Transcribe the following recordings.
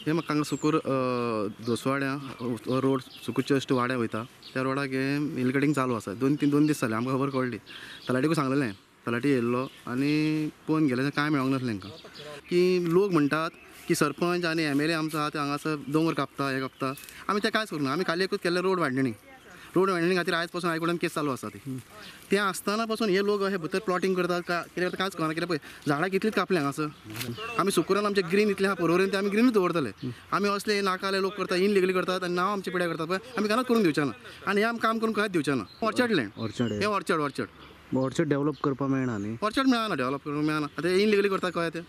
हे म्हाका हांगा सुकूर दोसवाड्या रोड सुकूर चर्च टू वाड्या वयता त्या रोडाक हे हिल कटींग चालू आसा 2 दीस जाले आमकां खबर कळ्ळी तलाटीकूय सांगलेलें तलाटी येयल्लो आनी पळोवन गेले कांय मेळोंक नासलें तांकां की लोक म्हणटात की सरपंच आनी MLA आमचो आहा ते हांगासर दोंगर कापता हे कापता आमी तें कांयच करूं ना आमी खाली एकूच केल्लें रोड वाडणी खातीर आयज पासून आयकोडान केस चालू आसा ती तें आसतना पासून हे लोक हे भितर प्लॉटिंग करतात कितें करता कांयच कळना कित्याक पळय झाडां कितलींच कापली हांगासर आमी सुकुरान आमचे ग्रीन इतलें आहा पर्वरीन ते आमी ग्रीनूच दवरतले आमी असले नाकाले लोक करतात इनलिगली करतात आनी नांव आमचे पिड्यार करतात पळय आमी केन्नाच करूंक दिवचे ना आनी हे आमी काम करून खंयच दिवचे ना ऑर्चर्ड लँड हे ऑर्चर्ड डेव्हलप करपाक मेळना न्ही ऑर्चर्ड मेळना डेव्हलप करूंक मेळना आतां इनलिगली करता कळ्ळें तें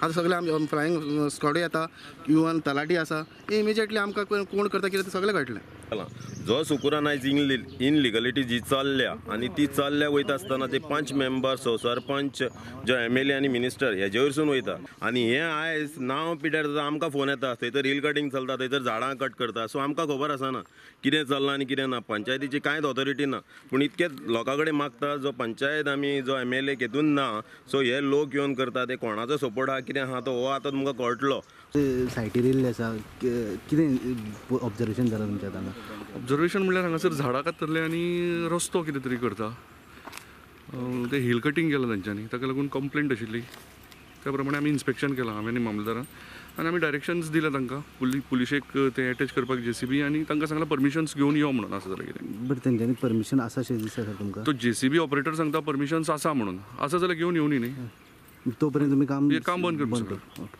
आतां सगळे आमी फ्लायंग स्क्वॉडूय येता इवन तलाटी आसा इमिजिएटली आमकां कोण करता कितें तें सगळें कळटलें जो सुकुरान आयज इनलिगलिटी जी चल्ल्या आनी ती चल्ल्या वयता आसतना ते 5 मेंबर्स सरपंच जो MLA आनी मिनिस्टर हेजे वयरसून वयता आनी हे आयज नांव पिड्यार जाता आमकां फोन येता थंयसर हिल कटींग चलता थंयसर झाडां कट करता सो आमकां खबर आसना कितें चल्लां आनी कितें ना पंचायतीची कांयच ऑथॉरिटी ना पूण इतके लोकां कडेन मागता जो पंचायत आमी जो MLA केतून ना सो हे लोक येवन करता ते कोणाचो सपोर्ट आहा कितें आहा तो हो आतां तुमकां कळटलो सायटीर येयल्ले आसा कितें ऑब्जर्वेशन जालां तुमच्या हांगा ऑब्जर्वेशन म्हणल्यार हांगासर झाडां कातरले आनी रस्तो कितें तरी करता ते हिल कटींग केलां तांच्यांनी ताका लागून कंप्लेंट आशिल्ली त्या प्रमाणे आमी इन्स्पेक्शन केलां हांवें आनी मामलेदारान आनी आमी डायरेक्शन्स दिल्या तांकां पुलिशेक ते अटॅच करपाक JCB आनी तांकां सांगलां परमिशन्स घेवन यो म्हणून आसा जाल्यार कितें बट तेंच्यांनी परमिशन आसा अशें दिसता सर तुमकां तो JCB ऑपरेटर सांगता परमिशन्स आसा म्हणून आसा जाल्यार घेवन येवनी न्ही तोपर्यंत तुमी काम बंद करपाक